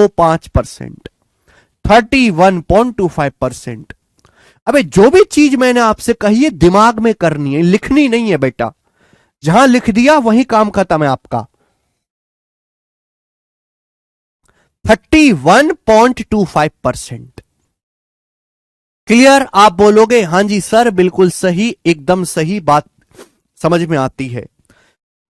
5%, 31.25%। अबे जो भी चीज मैंने आपसे कही है दिमाग में करनी है, लिखनी नहीं है बेटा। जहां लिख दिया वहीं काम खत्म है आपका। 31.25%। क्लियर? आप बोलोगे हां जी सर बिल्कुल सही, एकदम सही बात समझ में आती है।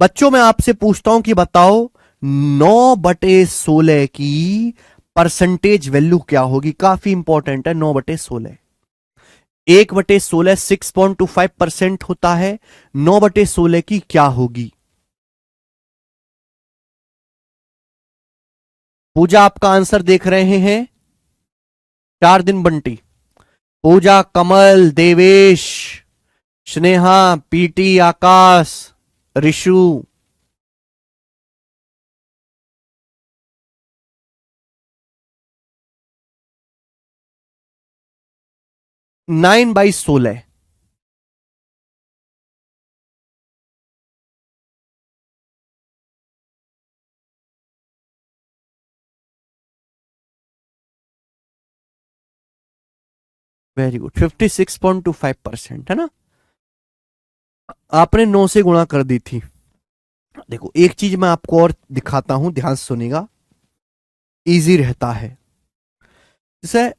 बच्चों मैं आपसे पूछता हूं कि बताओ 9/16 की परसेंटेज वैल्यू क्या होगी? काफी इंपॉर्टेंट है। 9/16, 1/16 6.25% होता है। 9/16 की क्या होगी? पूजा आपका आंसर देख रहे हैं? 4 दिन बंटी, पूजा, कमल, देवेश, स्नेहा, पीटी, आकाश, ऋषु। 9/16। वेरी गुड, 56.25% है ना? आपने 9 से गुणा कर दी थी। देखो एक चीज मैं आपको और दिखाता हूं, ध्यान से सुनिएगा, इजी रहता है। जैसे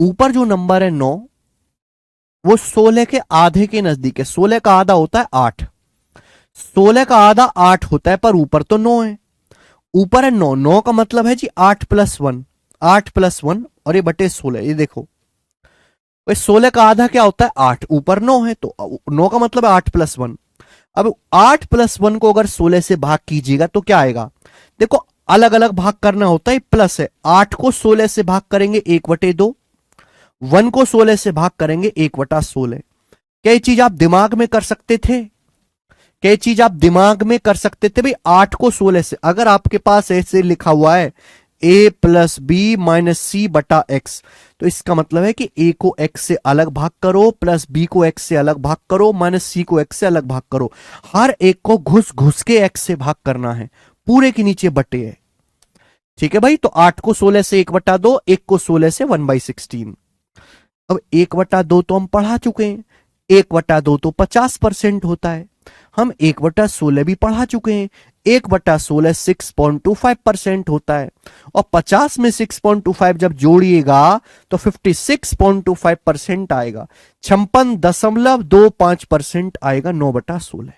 ऊपर जो नंबर है 9, वो 16 के आधे के नजदीक है। 16 का आधा होता है 8, 16 का आधा 8 होता है, पर ऊपर तो 9 है। ऊपर है 9, 9 का मतलब है जी 8+1, 8+1 और ये बटे 16। ये देखो 16 का आधा क्या होता है 8, ऊपर 9 है, तो 9 का मतलब है 8+1। अब 8+1 को अगर 16 से भाग कीजिएगा तो क्या आएगा? देखो अलग अलग भाग करना होता है, प्लस है। 8 को 16 से भाग करेंगे 1/2, 1 को 16 से भाग करेंगे 1/16। क्या ये चीज आप दिमाग में कर सकते थे? क्या ये चीज आप दिमाग में कर सकते थे भाई? 8 को 16 से, अगर आपके पास ऐसे लिखा हुआ है a+b-c/x, तो इसका मतलब है कि a को x से अलग भाग करो, प्लस b को x से अलग भाग करो, माइनस c को x से अलग भाग करो। हर एक को घुस घुस के x से भाग करना है, पूरे के नीचे बटे है। ठीक है भाई? तो 8 को 16 से 1/2, 1 को 16 से 1/16। अब 1/2 तो हम पढ़ा चुके हैं, 1/2 तो 50% होता है। हम 1/16 भी पढ़ा चुके हैं, 1/16 6.25% होता है। और 50 में 6.25 जब जोड़िएगा तो 56.25% आएगा, 56.25% आएगा 9/16।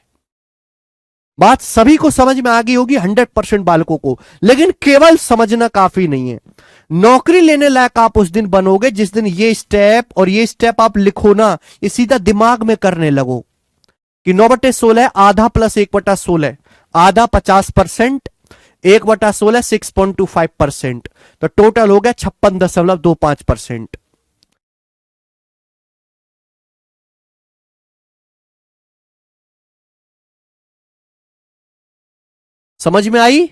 बात सभी को समझ में आ गई होगी, 100% बालकों को। लेकिन केवल समझना काफी नहीं है, नौकरी लेने लायक आप उस दिन बनोगे जिस दिन ये स्टेप और ये स्टेप आप लिखो ना, ये सीधा दिमाग में करने लगो कि 9/16 आधा प्लस 1/16, आधा 50%, 1/16 6.25%, तो टोटल हो गया 56.25%। समझ में आई?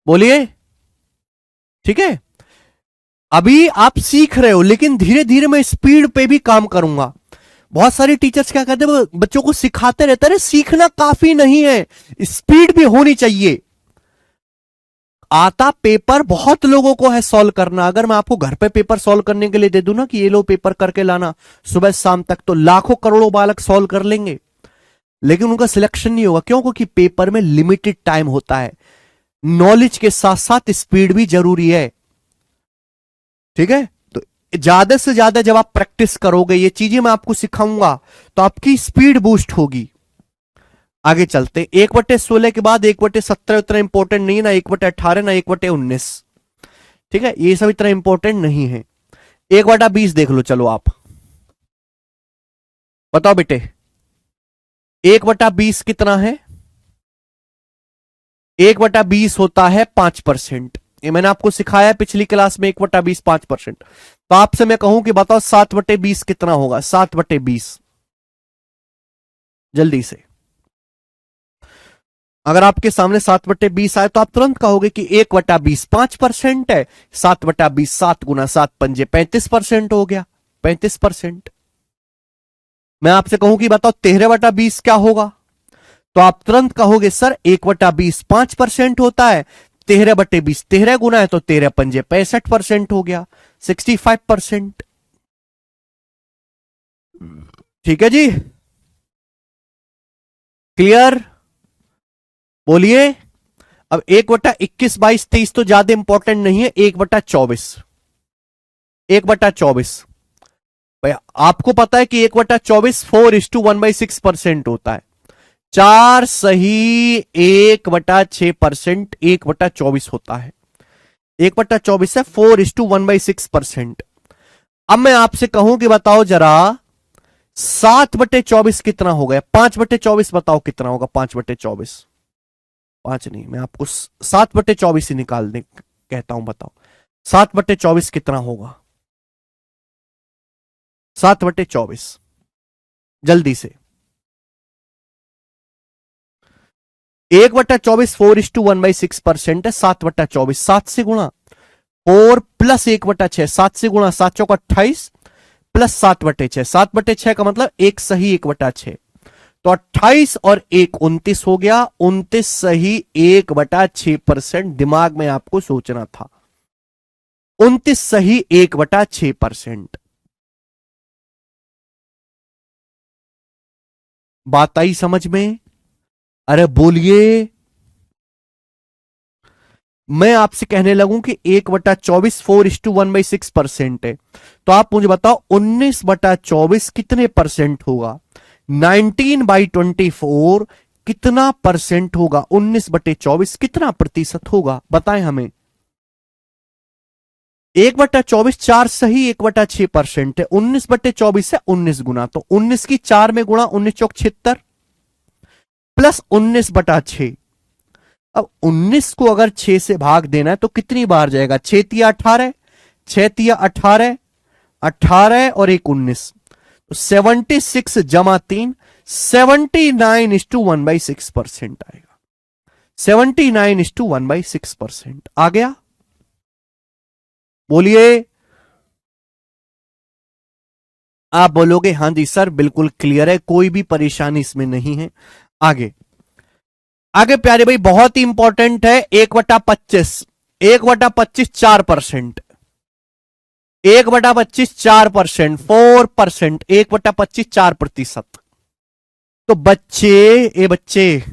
बोलिए। ठीक है, अभी आप सीख रहे हो, लेकिन धीरे धीरे मैं स्पीड पे भी काम करूंगा। बहुत सारे टीचर्स क्या कहते हैं, वो बच्चों को सिखाते रहते हैं, सीखना काफी नहीं है, स्पीड भी होनी चाहिए। आता पेपर बहुत लोगों को है सॉल्व करना। अगर मैं आपको घर पे पेपर सॉल्व करने के लिए दे दूं ना कि ये लो पेपर करके लाना सुबह शाम तक, तो लाखों करोड़ों बालक सॉल्व कर लेंगे, लेकिन उनका सिलेक्शन नहीं होगा। क्यों? क्योंकि पेपर में लिमिटेड टाइम होता है। नॉलेज के साथ साथ स्पीड भी जरूरी है। ठीक है? तो ज्यादा से ज्यादा जब आप प्रैक्टिस करोगे, ये चीजें मैं आपको सिखाऊंगा, तो आपकी स्पीड बूस्ट होगी। आगे चलते, 1/16 के बाद 1/17 उतना इंपॉर्टेंट नहीं है, ना 1/18, ना 1/19। ठीक है, ये सब इतना इंपॉर्टेंट नहीं है। 1/20 देख लो, चलो आप बताओ बेटे, 1/20 कितना है? 1/20 होता है 5%। ये मैंने आपको सिखाया है पिछली क्लास में, 1/20 5%। तो आपसे मैं कहूं कि बताओ 7/20 कितना होगा? 7/20 जल्दी से। अगर आपके सामने 7/20 आए तो आप तुरंत कहोगे कि 1/20 5% है, 7/20 7 गुना 7 पंजे 35% हो गया, 35%। मैं आपसे कहूं कि बताओ 13/20 क्या होगा? तो आप तुरंत कहोगे सर 1/20 5% होता है, 13/20 13 गुना है तो 13 पंजे 65% हो गया, 65%। ठीक है जी, क्लियर? बोलिए। अब 1/21 22 23 तो ज्यादा इंपॉर्टेंट नहीं है, 1/24 1/24 भाई आपको पता है कि 1/24 4:1/6% होता है। 4 सही 1/6%, 1/24 होता है। 1/24 है 4:1/6%। अब मैं आपसे कहूं कि बताओ जरा 7/24 कितना हो गया? 5/24 बताओ कितना होगा? 5/24 5 नहीं, मैं आपको 7/24 ही निकालने कहता हूं, बताओ 7/24 कितना होगा? 7/24 जल्दी से। 1/24 4:1/6% है, 7/24 7 से गुणा 4 प्लस 1/6 7 से गुणा 7 चौक 28 प्लस 7/6 7/6 का मतलब एक सही 1/6, तो 28 और 1 29 हो गया, 29 सही 1/6%। दिमाग में आपको सोचना था, 29 सही 1/6%। बात आई समझ में? अरे बोलिए। मैं आपसे कहने लगूं कि 1/24 4:1/6% है, तो आप मुझे बताओ 19/24 कितने परसेंट होगा? 19/24 कितना परसेंट होगा? 19/24 कितना प्रतिशत होगा? बताएं हमें। 1/24 4 सही 1/6% है, 19/24 है 19 गुना, तो 19 की 4 में गुणा 19 चौक 76 प्लस 19/6। अब 19 को अगर 6 से भाग देना है तो कितनी बार जाएगा? 6 तिया 18, 6 तिया 18, 18 और 1 19, तो 76 जमा 3 79:1/6% आएगा। 79:1/6% आ गया? बोलिए। आप बोलोगे हां जी सर बिल्कुल क्लियर है, कोई भी परेशानी इसमें नहीं है। आगे आगे प्यारे भाई बहुत ही इंपॉर्टेंट है। 1/25 1/25 4%, 1/25 4%, 4%, 1/25 4%। तो बच्चे, ए बच्चे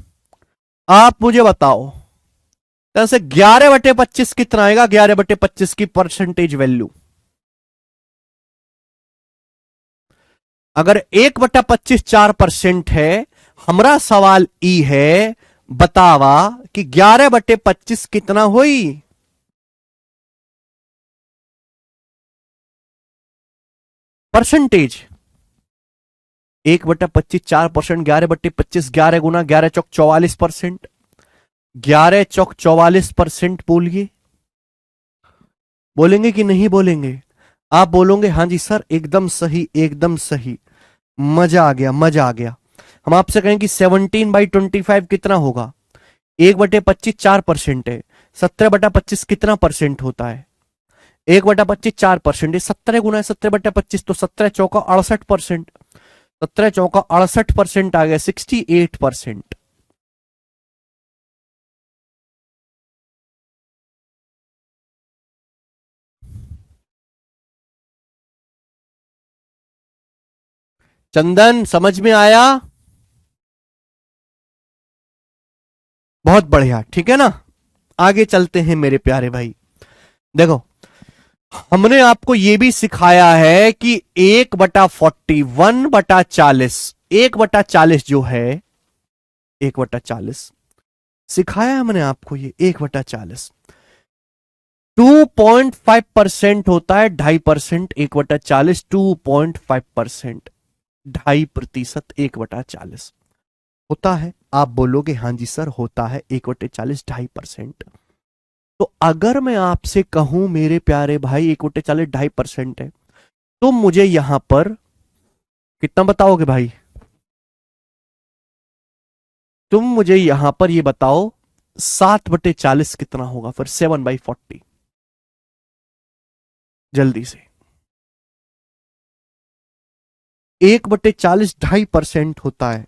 आप मुझे बताओ तरह से 11/25 कितना आएगा? 11/25 की परसेंटेज वैल्यू अगर 1/25 4% है, हमारा सवाल ई है बतावा कि 11/25 कितना हुई? परसेंटेज 1/25 4%, 11/25 11 गुना 11 चौक 44%, 11 चौक 44%। बोलिए, बोलेंगे कि नहीं बोलेंगे? आप बोलोगे हाँ जी सर एकदम सही एकदम सही, मजा आ गया मजा आ गया। हम आपसे कहें कि 17/25 कितना होगा? 1/25 4% है, 17/25 कितना परसेंट होता है? 1/25 4%, 17 गुना है 17/25, तो 17 चौका 68%, 17 चौका 68% आ गया, 68%। चंदन समझ में आया? बहुत बढ़िया, ठीक है ना? आगे चलते हैं मेरे प्यारे भाई। देखो हमने आपको यह भी सिखाया है कि 1/40 1/40, 1/40 जो है 1/40 सिखाया हमने आपको, ये 1/40 2.5% होता है, 2.5%। 1/40 2.5%, 2.5%, 1/40 होता है। आप बोलोगे हाँ जी सर होता है 1/40 2.5%। तो अगर मैं आपसे कहूं मेरे प्यारे भाई 1/40 2.5% है, तो मुझे यहां पर कितना बताओगे भाई? तुम मुझे यहां पर ये बताओ 7/40 कितना होगा फिर? 7/40 जल्दी से। 1/40 2.5% होता है।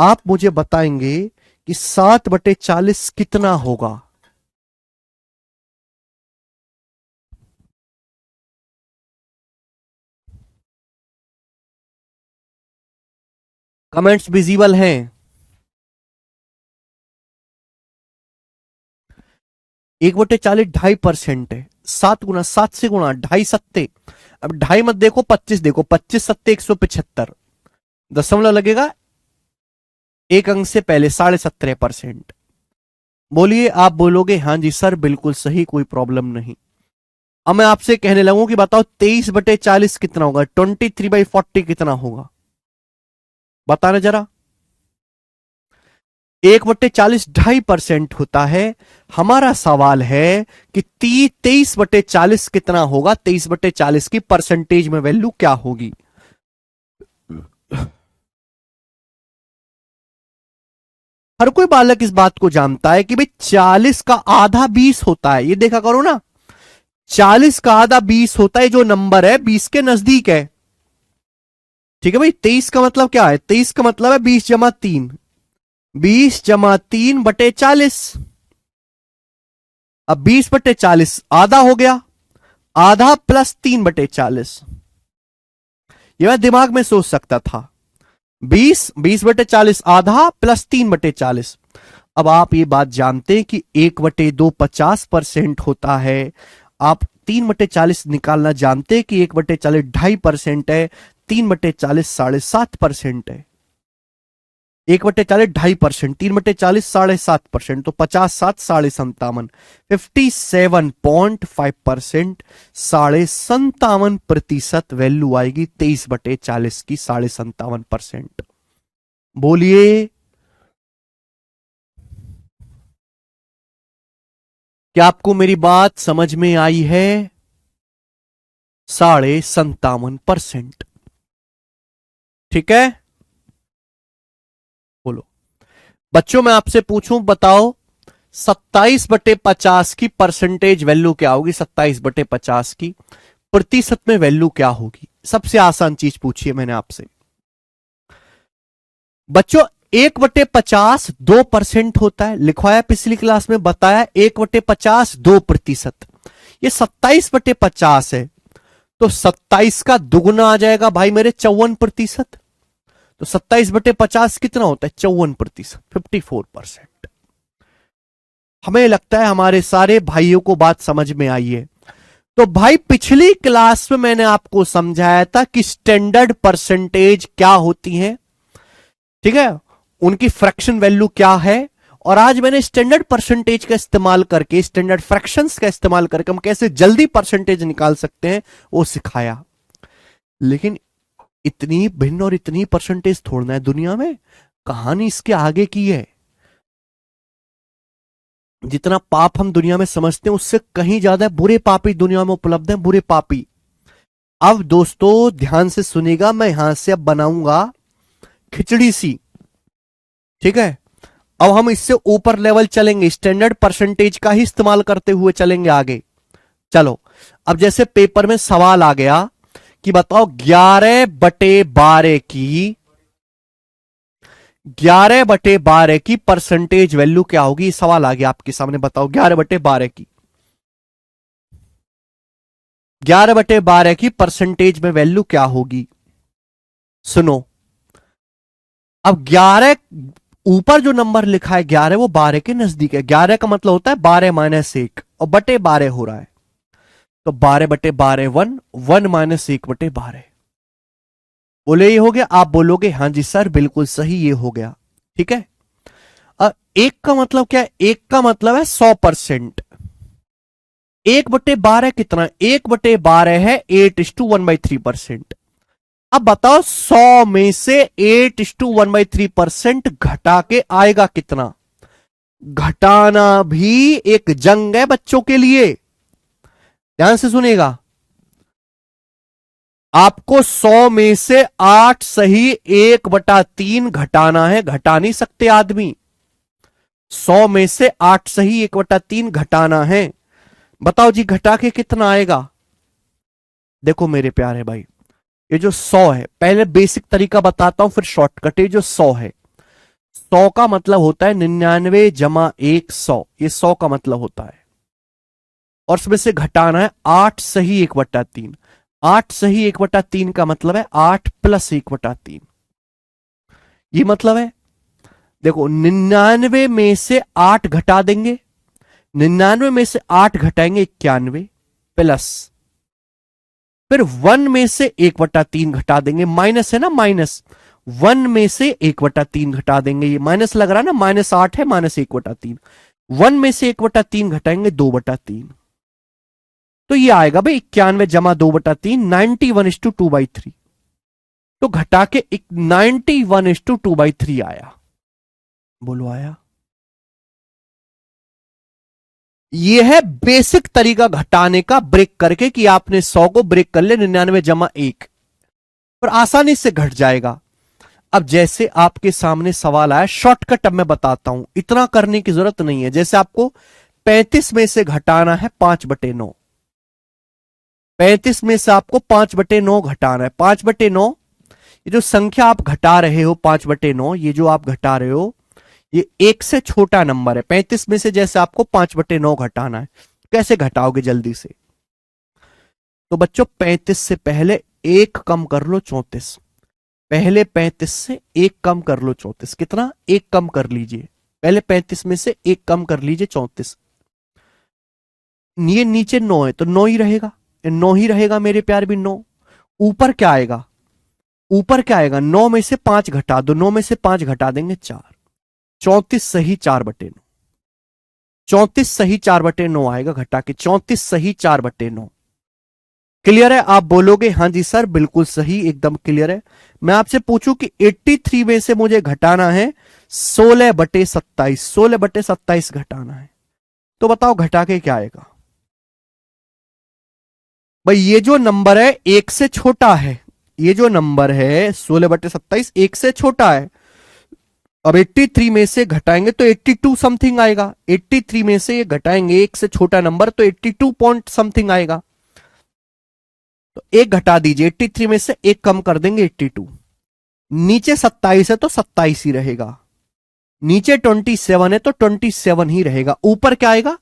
आप मुझे बताएंगे कि 7/40 कितना होगा। कमेंट्स विजिबल हैं? 1/40 2.5% है। 7 गुना, 7 से गुना, 2.5 सत्ते। अब 2.5 मत देखो, 25 देखो, 25 सत्ते 175। दशमलव लगेगा एक अंक से पहले, 17.5%। बोलिए, आप बोलोगे हाँ जी सर बिल्कुल सही, कोई प्रॉब्लम नहीं। अब मैं आपसे कहने लगूं कि बताओ 23/40 कितना होगा, 23/40 कितना होगा, बताना जरा। 1/40 2.5% होता है। हमारा सवाल है कि 23/40 कितना होगा, 23/40 की परसेंटेज में वैल्यू क्या होगी। हर कोई बालक इस बात को जानता है कि भाई 40 का आधा 20 होता है, ये देखा करो ना। 40 का आधा 20 होता है, जो नंबर है 20 के नजदीक है। ठीक है भाई, 23 का मतलब क्या है, 23 का मतलब है 20 जमा 3, 20 जमा 3/40। अब 20/40 आधा हो गया, आधा प्लस 3/40। ये मैं दिमाग में सोच सकता था। 20/40 आधा प्लस 3/40। अब आप ये बात जानते हैं कि 1/2 50% होता है। आप 3/40 निकालना जानते हैं कि 1/40 2.5% है, 3/40 7.5% है। 1/40 2.5%, 3/40 7.5%, तो 50 7 57, 57.5%, 57.5% वैल्यू आएगी 23/40 की, 57.5%। बोलिए, क्या आपको मेरी बात समझ में आई है? 57.5%। ठीक है, बोलो बच्चों, मैं आपसे पूछूं, बताओ 27/50 की परसेंटेज वैल्यू क्या होगी, 27/50 की प्रतिशत में वैल्यू क्या होगी। सबसे आसान चीज पूछिए मैंने आपसे। बच्चों 1/50 2% होता है, लिखवाया पिछली क्लास में, बताया 1/50 2%। ये 27/50 है, तो 27 का दुगुना आ जाएगा भाई मेरे, 54%। तो 27/50 कितना होता है, 54%, 54%। हमें लगता है हमारे सारे भाइयों को बात समझ में आई है। तो भाई पिछली क्लास में मैंने आपको समझाया था कि स्टैंडर्ड परसेंटेज क्या होती है, ठीक है, उनकी फ्रैक्शन वैल्यू क्या है। और आज मैंने स्टैंडर्ड परसेंटेज का इस्तेमाल करके, स्टैंडर्ड फ्रैक्शंस का इस्तेमाल करके हम कैसे जल्दी परसेंटेज निकाल सकते हैं वो सिखाया। लेकिन इतनी भिन्न और इतनी परसेंटेज थोड़ना है दुनिया में, कहानी इसके आगे की है। जितना पाप हम दुनिया में समझते हैं उससे कहीं ज्यादा बुरे पापी दुनिया में उपलब्ध हैं, बुरे पापी। अब दोस्तों ध्यान से सुनिएगा, मैं यहां से अब बनाऊंगा खिचड़ी सी, ठीक है। अब हम इससे ऊपर लेवल चलेंगे, स्टैंडर्ड परसेंटेज का ही इस्तेमाल करते हुए चलेंगे आगे। चलो, अब जैसे पेपर में सवाल आ गया कि बताओ 11/12 की, 11/12 की परसेंटेज वैल्यू क्या होगी। सवाल आ गया आपके सामने, बताओ 11/12 की, 11/12 की परसेंटेज में वैल्यू क्या होगी। सुनो, अब 11, ऊपर जो नंबर लिखा है 11 वो 12 के नजदीक है। 11 का मतलब होता है 12 - 1, और बटे 12 हो रहा है, तो 12/12 1, 1 - 1/12। बोले ये हो गया, आप बोलोगे हाँ जी सर बिल्कुल सही, ये हो गया। ठीक है, अब एक का मतलब क्या है, एक का मतलब है 100%। 1/12 कितना, 1/12 है 8:1/3%। अब बताओ 100 में से 8:1/3% घटा के आएगा कितना। घटाना भी एक जंग है बच्चों के लिए, ध्यान से सुनिएगा। आपको 100 में से 8 सही 1/3 घटाना है, घटा नहीं सकते आदमी। 100 में से 8 सही 1/3 घटाना है। बताओ जी घटा के कितना आएगा। देखो मेरे प्यारे भाई, ये जो 100 है, पहले बेसिक तरीका बताता हूं फिर शॉर्टकट। ये जो 100 है, 100 का मतलब होता है 99 जमा 1 100, ये 100 का मतलब होता है। और इसमें से घटाना है 8 सही 1/3। 8 सही 1/3 का मतलब है 8 प्लस 1/3, ये मतलब है। देखो 99 में से 8 घटा देंगे, 99 में से 8 घटाएंगे 91, प्लस फिर 1 में से 1/3 घटा देंगे, माइनस है ना, माइनस 1 में से 1/3 घटा देंगे, ये माइनस लग रहा है ना, -8 है, -1/3, 1 में से 1/3 घटाएंगे 2/3, तो ये आएगा भाई 91 जमा 2/3, 91:2/3। तो घटा के 91:2/3 आया। बोलो आया? ये है बेसिक तरीका घटाने का, ब्रेक करके, कि आपने 100 को ब्रेक कर ले 99 जमा 1, और आसानी से घट जाएगा। अब जैसे आपके सामने सवाल आया, शॉर्टकट अब मैं बताता हूं, इतना करने की जरूरत नहीं है। जैसे आपको 35 में से घटाना है 5/9, 35 में से आपको 5/9 घटाना है। 5/9, ये जो संख्या आप घटा रहे हो 5/9, ये जो आप घटा रहे हो, ये 1 से छोटा नंबर है। 35 में से जैसे आपको 5/9 घटाना है, कैसे घटाओगे जल्दी से? तो बच्चों 35 से पहले 1 कम कर लो 34, पहले 35 से 1 कम कर लो 34, कितना? 1 कम कर लीजिए, पहले 35 में से 1 कम कर लीजिए 34। ये नीचे 9 है तो 9 ही रहेगा, 9 ही रहेगा मेरे प्यार भी 9। ऊपर क्या आएगा? ऊपर क्या आएगा? 9 में से 5 घटा दो, 9 में से 5 घटा देंगे 4, 34 सही 4/9, 34 सही 4/9 आएगा घटा के, 34 सही 4/9। क्लियर है? आप बोलोगे हाँ जी सर बिल्कुल सही, एकदम क्लियर है। मैं आपसे पूछूं कि 83 में से मुझे घटाना है 16/27, 16/27 घटाना है, तो बताओ घटा के क्या आएगा? भाई ये जो नंबर है 1 से छोटा है, ये जो नंबर है 16/27 1 से छोटा है। अब 83 में से घटाएंगे तो 82 समथिंग आएगा, 83 में से ये घटाएंगे 1 से छोटा नंबर तो 82 पॉइंट समथिंग आएगा। तो 1 घटा दीजिए, 83 में से 1 कम कर देंगे 82, नीचे 27 है तो 27 ही रहेगा, नीचे 27 है तो 27 ही रहेगा। ऊपर क्या आएगा?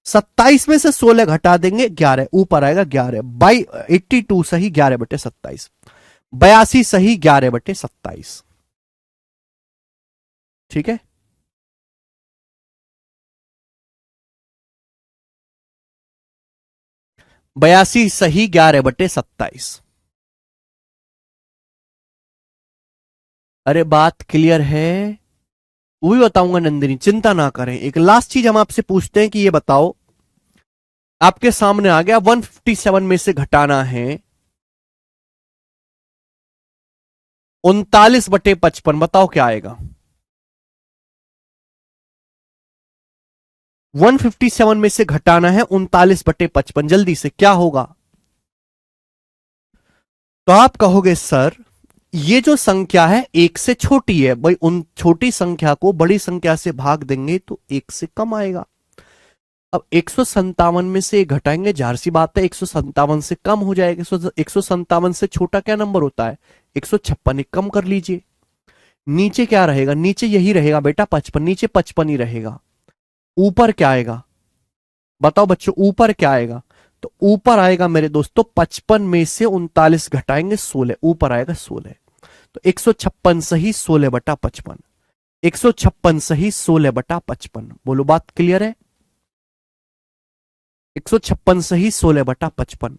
27 में से 16 घटा देंगे 11, ऊपर आएगा 11 बाई 82 सही 11/27, 82 सही 11/27। ठीक है? बयासी सही 11/27। अरे बात क्लियर है? वो भी बताऊंगा नंदिनी, चिंता ना करें। एक लास्ट चीज हम आपसे पूछते हैं कि ये बताओ, आपके सामने आ गया 157 में से घटाना है 39/55, बताओ क्या आएगा? 157 में से घटाना है 39/55, जल्दी से क्या होगा? तो आप कहोगे सर ये जो संख्या है 1 से छोटी है, भाई उन छोटी संख्या को बड़ी संख्या से भाग देंगे तो 1 से कम आएगा। अब 157 में से घटाएंगे, जाहिर सी बात है 157 से कम हो जाएगा। 157 से छोटा क्या नंबर होता है? 156, एक कम कर लीजिए। नीचे क्या रहेगा? नीचे यही रहेगा बेटा 55, नीचे 55 ही रहेगा। ऊपर क्या आएगा? बताओ बच्चों ऊपर क्या आएगा? तो ऊपर आएगा मेरे दोस्तों 55 में से 39 घटाएंगे 16, ऊपर आएगा 16। तो 156 सही 16/55, 156 सही 16/55। बोलो बात क्लियर है? 156 सही 16/55।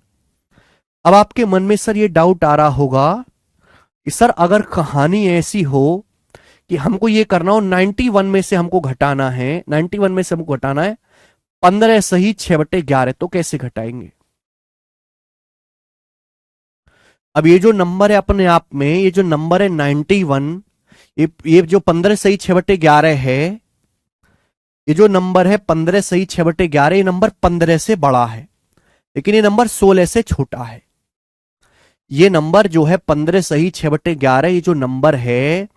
अब आपके मन में सर ये डाउट आ रहा होगा कि सर अगर कहानी ऐसी हो कि हमको ये करना हो 91 में से हमको घटाना है, 91 में से हमको घटाना है 15 सही 6/11, तो कैसे घटाएंगे? अब ये जो नंबर है अपने आप में, ये जो नंबर है 91, ये जो 15 सही 6/11 है, ये जो नंबर है 15 सही 6/11, ये नंबर 15 से बड़ा है, लेकिन ये नंबर 16 से छोटा है। ये नंबर जो है 15 सही 6/11, ये जो नंबर है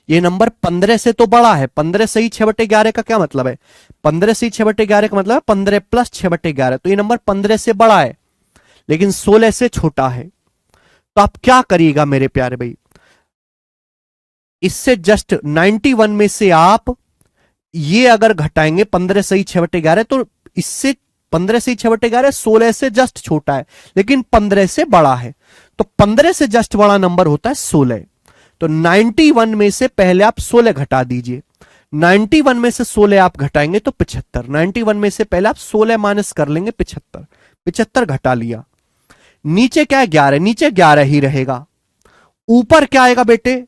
ये नंबर 15 से तो बड़ा है। 15 सही 6/11 का क्या मतलब है? 15 सही 6/11 का मतलब है 15 प्लस 6/11, तो ये नंबर 15 से बड़ा है लेकिन 16 से छोटा है। तो आप क्या करिएगा मेरे प्यारे भाई? इससे जस्ट 91 में से आप ये अगर घटाएंगे 15 सही 6/11, तो इससे 15 से 6/11 16 से जस्ट छोटा है, लेकिन 15 से बड़ा है। तो 15 से जस्ट बड़ा नंबर होता है 16। तो 91 में से पहले आप 16 घटा दीजिए। 91 में से 16 आप घटाएंगे तो 75। 91 में से पहले आप 16 माइनस कर लेंगे 75। 75 घटा लिया। नीचे क्या है 11, नीचे 11 ही रहेगा। ऊपर क्या आएगा बेटे,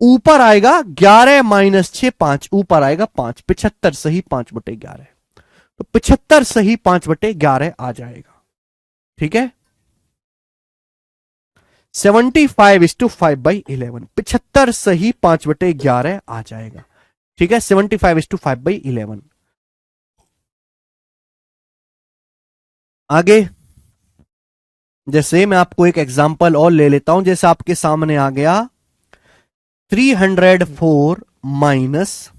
ऊपर आएगा 11 माइनस 6 5, ऊपर आएगा 5। 75 सही 5/11, तो 75 सही 5/11 आ जाएगा। ठीक है, 75:5/11, 75 सही 5/11 आ जाएगा। ठीक है, 75:5/11। आगे जैसे मैं आपको एक एग्जांपल और ले लेता हूं, जैसे आपके सामने आ गया 304 माइनस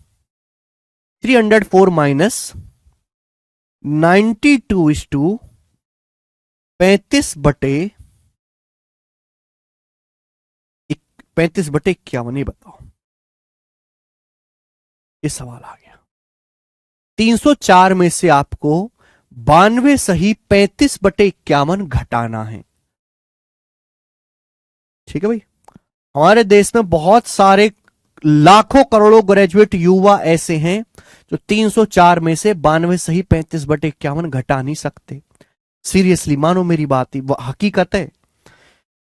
92:35/51, ये बताओ, ये सवाल आ गया। 304 में से आपको 92 सही 35/51 घटाना है। ठीक है भाई, हमारे देश में बहुत सारे लाखों करोड़ों ग्रेजुएट युवा ऐसे हैं जो 304 में से 92 सही 35/51 घटा नहीं सकते। सीरियसली मानो मेरी बात, ही हकीकत है।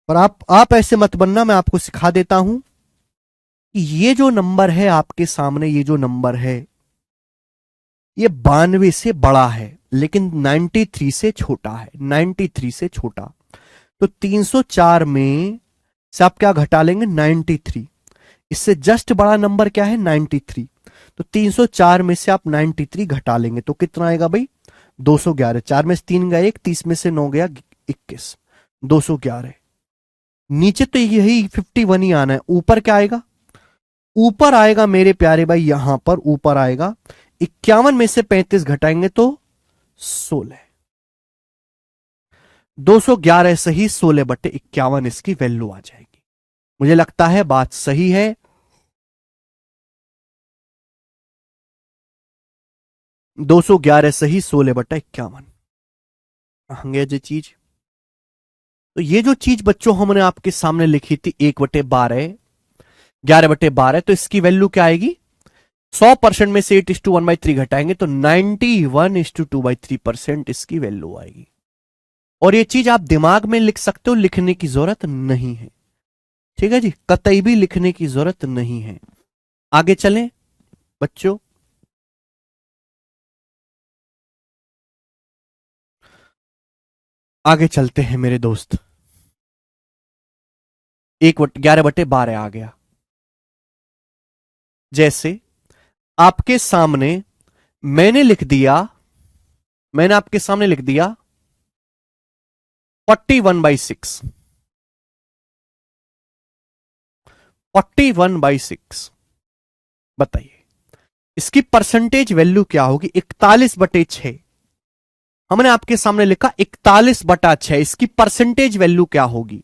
और आप ऐसे मत बनना, मैं आपको सिखा देता हूं कि ये जो नंबर है आपके सामने, ये जो नंबर है ये 92 से बड़ा है लेकिन 93 से छोटा है, 93 से छोटा। तो 304 में से आप क्या घटा लेंगे 93। इससे जस्ट बड़ा नंबर क्या है 93। तो 304 में से आप 93 घटा लेंगे तो कितना आएगा भाई 211। 4 में से 3 गया 1, 30 में से 9 गया 21, 211। नीचे तो यही 51 ही आना है। ऊपर क्या आएगा, ऊपर आएगा मेरे प्यारे भाई, यहां पर ऊपर आएगा 51 में से 35 घटाएंगे तो 16। 211 सही 16/51 इसकी वैल्यू आ जाएगी। मुझे लगता है बात सही है। दो 211 सही 16/51 होंगे जो चीज। तो ये जो चीज बच्चों हमने आपके सामने लिखी थी 1/12 11/12, तो इसकी वैल्यू क्या आएगी 100% में से 8:1/3 घटाएंगे तो 91:2/3% इसकी वैल्यू आएगी। और ये चीज आप दिमाग में लिख सकते हो, लिखने की जरूरत नहीं है। ठीक है जी, कतई भी लिखने की जरूरत नहीं है। आगे चलें बच्चों, आगे चलते हैं मेरे दोस्त। 11/12 आ गया। जैसे आपके सामने मैंने आपके सामने लिख दिया 41/6, 41/6। बताइए इसकी परसेंटेज वैल्यू क्या होगी 41/6। हमने आपके सामने लिखा 41/6, इसकी परसेंटेज वैल्यू क्या होगी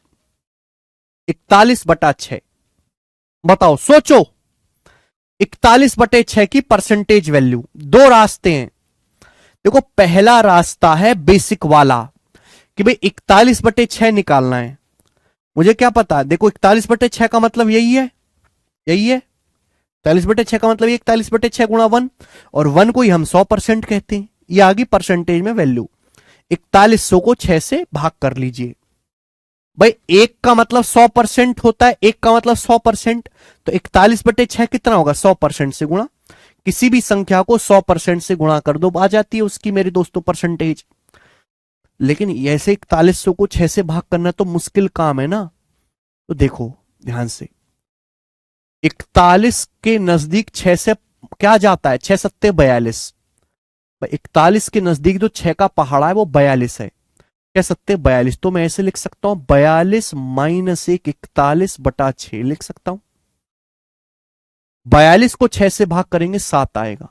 41/6। बताओ सोचो, 41/6 की परसेंटेज वैल्यू। दो रास्ते हैं। देखो पहला रास्ता है बेसिक वाला कि भाई 41/6 निकालना है। मुझे क्या पता है, देखो 41/6 का मतलब यही है, यही है 41/6 का मतलब 41/6 गुणा 1, और 1 को ही हम 100% कहते हैं। ये आ गई परसेंटेज में वैल्यू। 4100 को 6 से भाग कर लीजिए। भाई 1 का मतलब 100% होता है, 1 का मतलब 100%, तो 41/6 कितना होगा 100% से गुणा। किसी भी संख्या को 100% से गुणा कर दो, आ जाती है उसकी मेरे दोस्तों परसेंटेज। लेकिन ऐसे 4100 को 6 से भाग करना तो मुश्किल काम है ना। तो देखो ध्यान से, 41 के नजदीक 6 से क्या जाता है 6 सत्ते 42। 41 के नजदीक जो 6 का पहाड़ा है वो 42 है। 6 सत्ते 42, तो मैं ऐसे लिख सकता हूं 42 माइनस 1 41/6 लिख सकता हूं। 42 को 6 से भाग करेंगे 7 आएगा,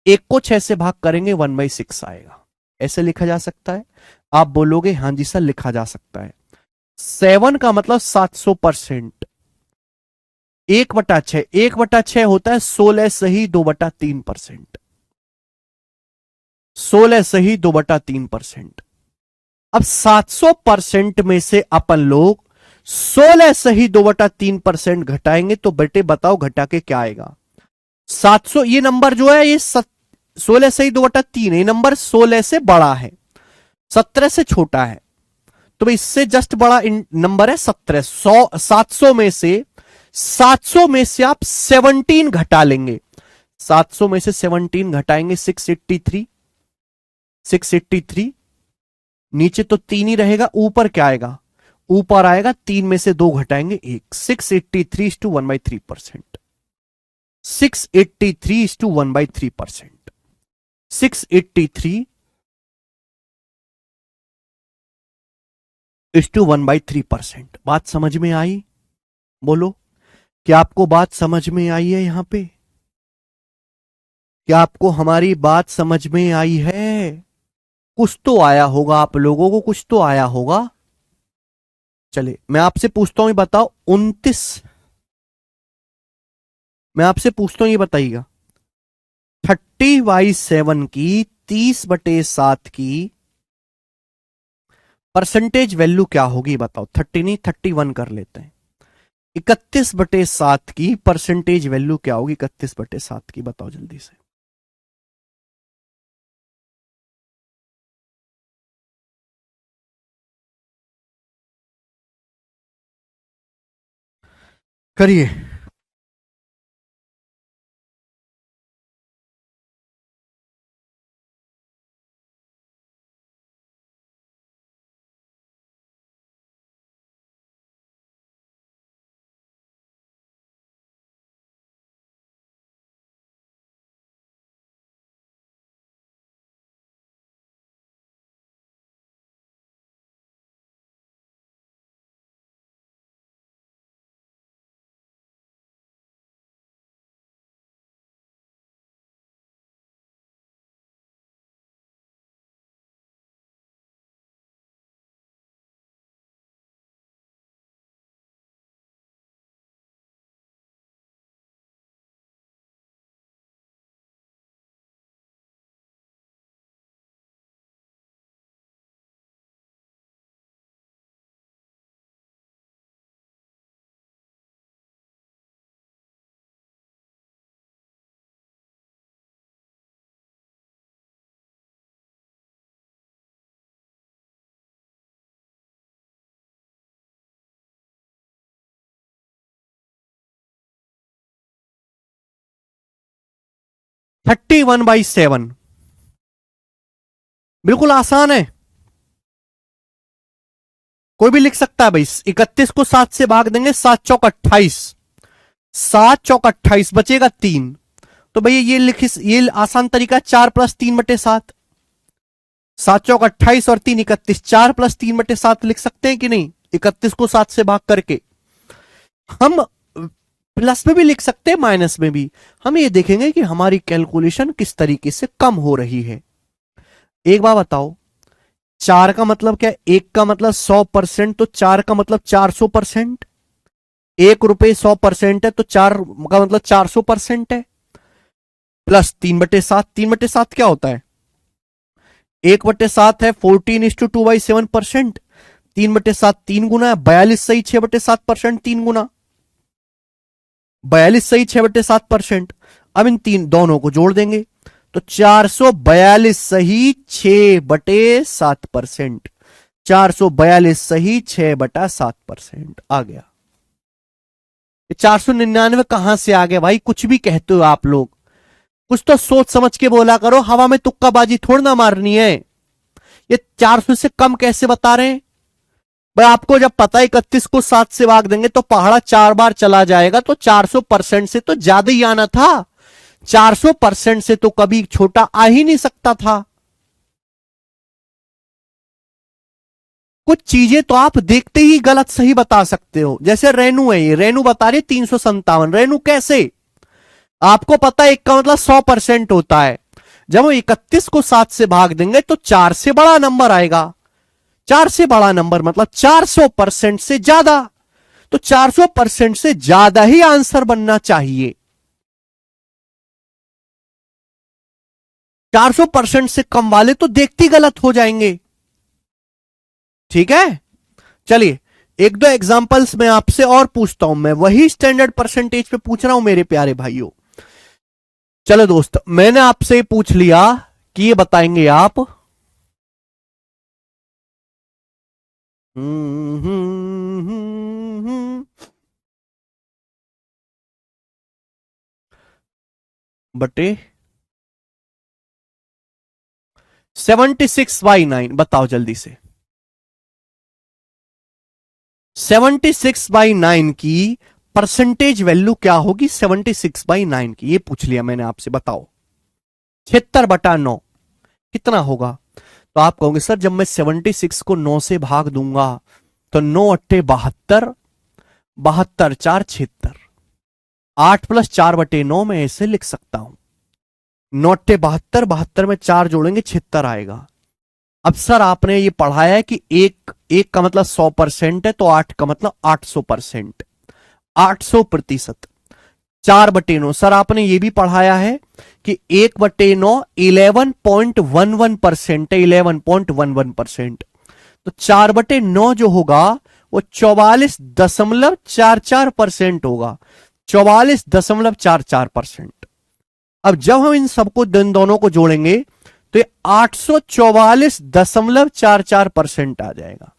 1 को 6 से भाग करेंगे 1/6 आएगा। ऐसे लिखा जा सकता है। आप बोलोगे हां जी सर लिखा जा सकता है। 7 का मतलब 700%, 1/6, 1/6 होता है 16 सही 2/3%। 16 सही 2/3%। अब 700% में से अपन लोग 16 सही 2/3% घटाएंगे तो बेटे बताओ घटा के क्या आएगा। 700, ये नंबर जो है ये 16 सही 2/3 है, ये नंबर 16 से बड़ा है, 17 से छोटा है, तो भाई इससे जस्ट बड़ा नंबर है 17। 700 में से आप 17 घटा लेंगे, 700 में से 17 घटाएंगे 683, 683 नीचे तो 3 ही रहेगा, ऊपर क्या आएगा, ऊपर आएगा 3 में से 2 घटाएंगे 1, 683 = 1/3%। 683 = 1/3%। 683 = 1/3%। बात समझ में आई? बोलो, क्या आपको बात समझ में आई है? यहां पे क्या आपको हमारी बात समझ में आई है? कुछ तो आया होगा, आप लोगों को कुछ तो आया होगा। चलिए मैं आपसे पूछता हूं, ये बताओ 29, मैं आपसे पूछता हूं ये बताइएगा 30/7 की 30/7 की परसेंटेज वैल्यू क्या होगी बताओ। 30 नहीं 31 कर लेते हैं। 31/7 की परसेंटेज वैल्यू क्या होगी? 31/7 की बताओ जल्दी से। करिए। थर्टी 1/7 बिल्कुल आसान है, कोई भी लिख सकता है भाई। 31 को 7 से भाग देंगे, 7 चौक 28, 7 चौक 28 बचेगा 3। तो भैया ये लिख, ये आसान तरीका 4 + 3/7, 7 चौक 28 और 3 31, 4 + 3/7 लिख सकते हैं कि नहीं? 31 को 7 से भाग करके हम प्लस में भी लिख सकते हैं, माइनस में भी। हम ये देखेंगे कि हमारी कैलकुलेशन किस तरीके से कम हो रही है। एक बात बताओ, 4 का मतलब क्या है? 1 का मतलब 100%, तो 4 का मतलब 400%। 1 रुपए 100% है तो 4 का मतलब 400% है। प्लस 3/7, 3/7 क्या होता है? 1/7 है 14:2/7%। 3/7 3 गुना है, 42 सही 6/7%, 3 गुना 42 सही 6/7%। अब इन तीन दोनों को जोड़ देंगे तो 442 सही 6/7%। 442 सही 6/7% आ गया। 499 कहां से आ गया भाई? कुछ भी कहते हो आप लोग, कुछ तो सोच समझ के बोला करो, हवा में तुक्काबाजी थोड़ी ना मारनी है। ये 400 से कम कैसे बता रहे हैं भाई? आपको जब पता है 31 को 7 से भाग देंगे तो पहाड़ा 4 बार चला जाएगा, तो 400% से तो ज्यादा ही आना था। 400% से तो कभी छोटा आ ही नहीं सकता था। कुछ चीजें तो आप देखते ही गलत सही बता सकते हो। जैसे रेनू है, ये रेनू बता रही 357। रेनू कैसे? आपको पता है 1 का मतलब 100% होता है। जब हम 31 को 7 से भाग देंगे तो 4 से बड़ा नंबर आएगा। 4 से बड़ा नंबर मतलब 400% से ज्यादा। तो 400% से ज्यादा ही आंसर बनना चाहिए। 400% से कम वाले तो देखते ही गलत हो जाएंगे। ठीक है, चलिए एक दो एग्जांपल्स मैं आपसे और पूछता हूं, मैं वही स्टैंडर्ड परसेंटेज पे पूछ रहा हूं मेरे प्यारे भाइयों। चलो दोस्त, मैंने आपसे पूछ लिया कि ये बताएंगे आप बटे 76/9, बताओ जल्दी से। 76/9 की परसेंटेज वैल्यू क्या होगी? 76/9 की, ये पूछ लिया मैंने आपसे, बताओ। 76/9 कितना होगा? तो आप कहोगे सर जब मैं 76 को 9 से भाग दूंगा तो 9 × 8 = 72, 72 4 76, 8 + 4/9 में ऐसे लिख सकता हूं। 9 × 8 = 72, 72 में 4 जोड़ेंगे 76 आएगा। अब सर आपने ये पढ़ाया है कि एक का मतलब 100% है, तो 8 का मतलब 800%, 800%। 4/9 सर आपने ये भी पढ़ाया है कि 1/9 11.11% है, 11.11%। तो 4/9 जो होगा वो 44.44% होगा, 44.44%। अब जब हम इन सबको इन दोनों को जोड़ेंगे तो ये 844.44% आ जाएगा।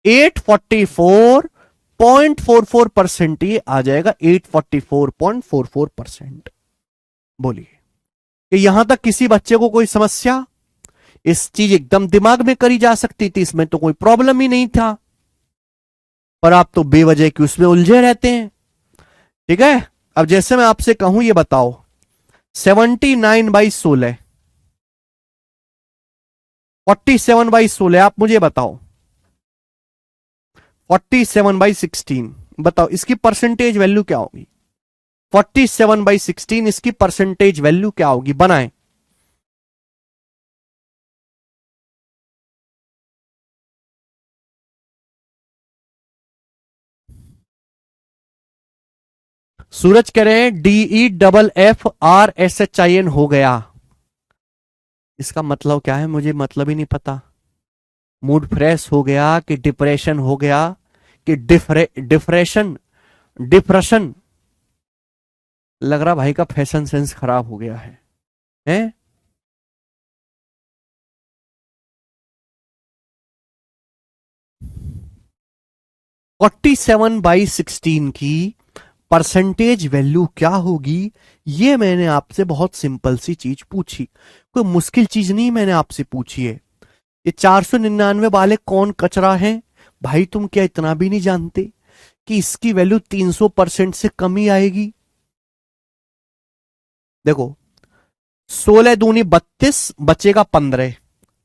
844.44% ये आ जाएगा, 844.44%। बोलिए कि यहां तक किसी बच्चे को कोई समस्या? इस चीज एकदम दिमाग में करी जा सकती थी, इसमें तो कोई प्रॉब्लम ही नहीं था, पर आप तो बेवजह की उसमें उलझे रहते हैं। ठीक है, अब जैसे मैं आपसे कहूं ये बताओ 79/16, 47/16, आप मुझे बताओ 47/16, बताओ इसकी परसेंटेज वैल्यू क्या होगी? 47/16 इसकी परसेंटेज वैल्यू क्या होगी? बनाएं। सूरज कह रहे हैं DEFFRSHIN हो गया। इसका मतलब क्या है? मुझे मतलब ही नहीं पता। मूड फ्रेश हो गया कि डिप्रेशन हो गया कि डिप्रेशन डिप्रेशन? लग रहा भाई का फैशन सेंस खराब हो गया है, हैं? 47/16 की परसेंटेज वैल्यू क्या होगी? ये मैंने आपसे बहुत सिंपल सी चीज पूछी, कोई मुश्किल चीज नहीं मैंने आपसे पूछी है। ये 499 वाले कौन कचरा है भाई? तुम क्या इतना भी नहीं जानते कि इसकी वैल्यू 300% से कम ही आएगी? देखो 16 दूनी 32, बचेगा 15,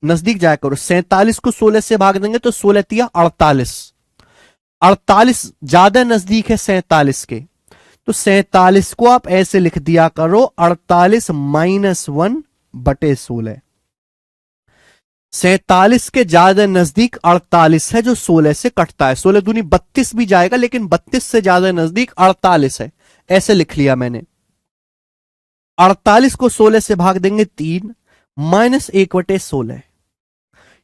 नजदीक जाया करो। 47 को 16 से भाग देंगे तो 16 तिया 48, 48 ज्यादा नजदीक है 47 के, तो 47 को आप ऐसे लिख दिया करो 48 - 1/16। 47 के ज्यादा नजदीक 48 है जो 16 से कटता है। 16 दूनी 32 भी जाएगा लेकिन 32 से ज्यादा नजदीक 48 है, ऐसे लिख लिया मैंने। 48 को 16 से भाग देंगे 3, -1/16।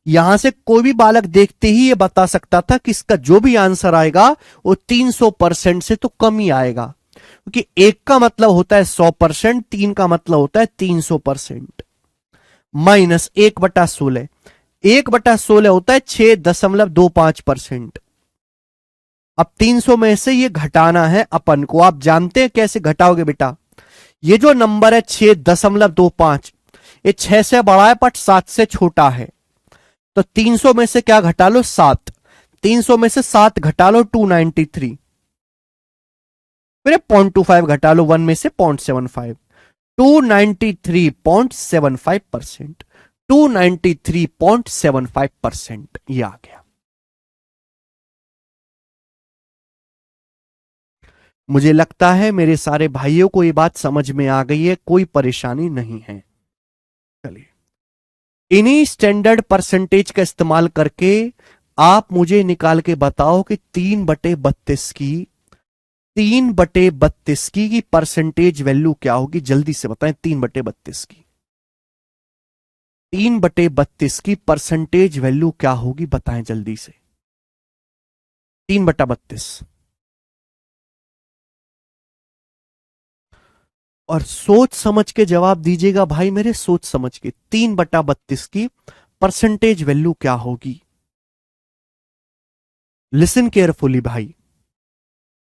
यहां से कोई भी बालक देखते ही ये बता सकता था कि इसका जो भी आंसर आएगा वो 300% से तो कम ही आएगा, क्योंकि एक का मतलब होता है 100%, 3 का मतलब होता है 300%। -1/16, 1/16 होता है 6.25%। अब 300 में से ये घटाना है अपन को। आप जानते हैं कैसे घटाओगे बेटा? ये जो नंबर है 6.25, ये 6 से बड़ा है बट 7 से छोटा है, तो 300 में से क्या घटा लो? 7। 300 में से 7 घटा लो 293, फिर 0.25 घटा लो 1 में से 0.75, 293.75%, 293.75% ये आ गया। मुझे लगता है मेरे सारे भाइयों को ये बात समझ में आ गई है, कोई परेशानी नहीं है। चलिए इन्हीं स्टैंडर्ड परसेंटेज का इस्तेमाल करके आप मुझे निकाल के बताओ कि 3/32 की परसेंटेज वैल्यू क्या होगी, जल्दी से बताएं। 3/32 की परसेंटेज वैल्यू क्या होगी, बताएं जल्दी से। 3/32। और सोच समझ के जवाब दीजिएगा भाई मेरे, सोच समझ के। 3/32 की परसेंटेज वैल्यू क्या होगी? लिसन केयरफुली भाई।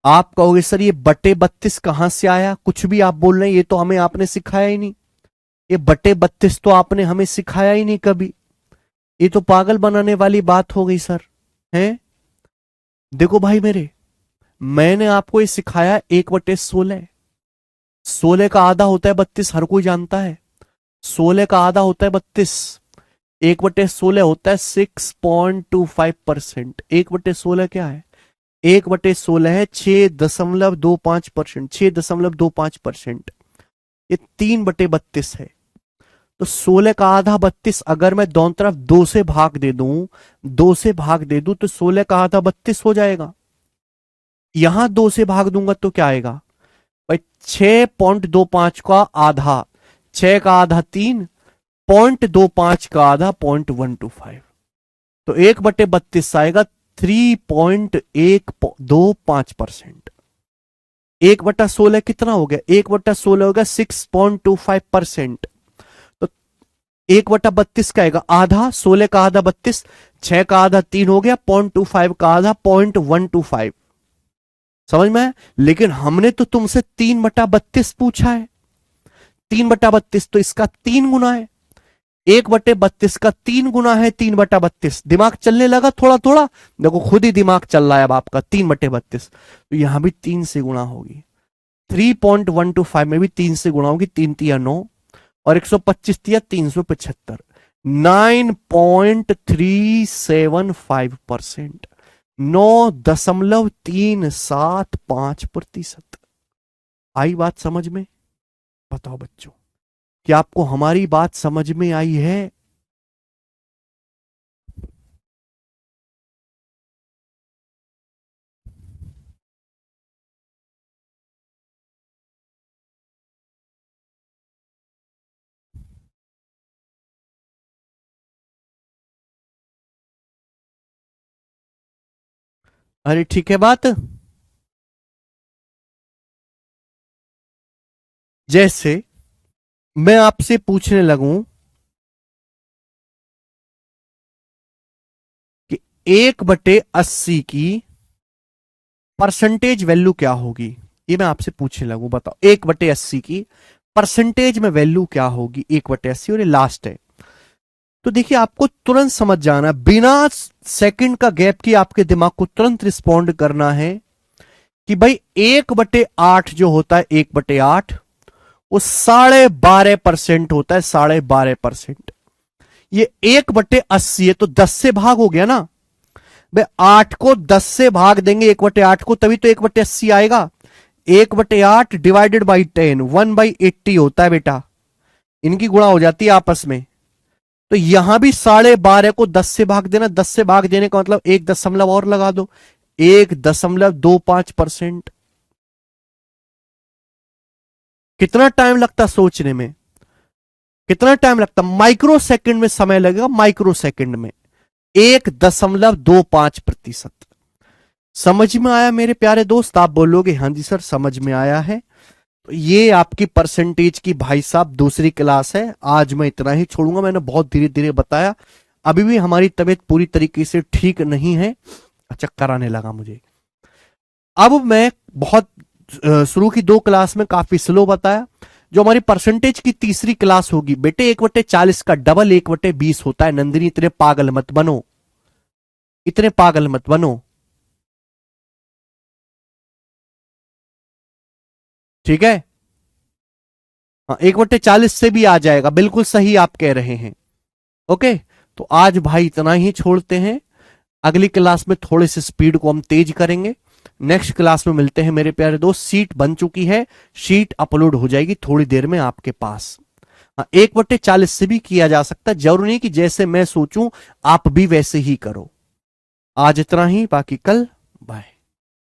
आप कहोगे सर ये बटे 32 कहां से आया, कुछ भी आप बोल रहे हैं, ये तो हमें आपने सिखाया ही नहीं। ये बटे 32 तो आपने हमें सिखाया ही नहीं कभी। ये तो पागल बनाने वाली बात हो गई सर, हैं? देखो भाई मेरे, मैंने आपको ये सिखाया 1/16। 16 का आधा होता है 32, हर कोई जानता है। 16 का आधा होता है 32। 1/16 होता है 6.25%। 1/16 क्या है? 1/16 है 6.25%। 6.25%। ये 3/32 है। तो 16 का आधा 32, अगर मैं दोनों तरफ 2 से भाग दे दूं, 2 से भाग दे दूं तो 16 का आधा 32 हो जाएगा। यहां 2 से भाग दूंगा तो क्या आएगा भाई? 6.25 का आधा, 6 का आधा 3, 0.25 का आधा 0.125। तो 1/32 आएगा 3.125%। 1/16 कितना हो गया? 1/16 हो गया 6.25%। तो 1/32 का आएगा आधा, 16 का आधा 32, 6 का आधा 3 हो गया, 0.25 का आधा 0.125। समझ में आया? लेकिन हमने तो तुमसे 3/32 पूछा है। 3/32 तो इसका 3 गुना है। 1/32 का 3 गुना है 3/32। दिमाग चलने लगा थोड़ा थोड़ा, देखो खुद ही दिमाग चल रहा है अब आपका। 3/32 तो यहां भी 3 से गुणा होगी। 3.125 में भी 3 से गुणा होगी। 3 तिया 9 और 125 तिया 375। 9.375%। 9.375%। आई बात समझ में? बताओ बच्चों, क्या आपको हमारी बात समझ में आई है? अरे ठीक है बात। जैसे मैं आपसे पूछने लगूं कि 1/80 की परसेंटेज वैल्यू क्या होगी, ये मैं आपसे पूछने लगूं, बताओ 1/80 की परसेंटेज में वैल्यू क्या होगी? 1/80 और ये लास्ट है। तो देखिए आपको तुरंत समझ जाना, बिना सेकंड का गैप की आपके दिमाग को तुरंत रिस्पॉन्ड करना है कि भाई 1/8 जो होता है, 1/8 वो 12.5% होता है। 12.5%। ये 1/80 है तो 10 से भाग हो गया ना भाई। 8 को 10 से भाग देंगे 1/8 को, तभी तो 1/80 आएगा। 1/8 डिवाइडेड बाई 10 1/80 होता है बेटा। इनकी गुणा हो जाती है आपस में। तो यहां भी 12.5 को 10 से भाग देना। 10 से भाग देने का मतलब 1 दशमलव और लगा दो, 1.25%। कितना टाइम लगता सोचने में? कितना टाइम लगता? माइक्रो सेकंड में समय लगेगा, माइक्रो सेकंड में। 1.25%। समझ में आया मेरे प्यारे दोस्त? आप बोलोगे हाँ जी सर समझ में आया है। तो ये आपकी परसेंटेज की भाई साहब दूसरी क्लास है। आज मैं इतना ही छोड़ूंगा, मैंने बहुत धीरे धीरे बताया। अभी भी हमारी तबीयत पूरी तरीके से ठीक नहीं है, चक्कर आने लगा मुझे। अब मैं बहुत शुरू की 2 क्लास में काफी स्लो बताया। जो हमारी परसेंटेज की तीसरी क्लास होगी बेटे, 1/40 का डबल 1/20 होता है। नंदिनी इतने पागल मत बनो, इतने पागल मत बनो, ठीक है? हाँ, 1/40 से भी आ जाएगा, बिल्कुल सही आप कह रहे हैं। ओके, तो आज भाई इतना ही छोड़ते हैं। अगली क्लास में थोड़े से स्पीड को हम तेज करेंगे। नेक्स्ट क्लास में मिलते हैं मेरे प्यारे दोस्त। सीट बन चुकी है, शीट अपलोड हो जाएगी थोड़ी देर में आपके पास। हाँ, 1/40 से भी किया जा सकता है, जरूरी नहीं कि जैसे मैं सोचूं आप भी वैसे ही करो। आज इतना ही, बाकी कल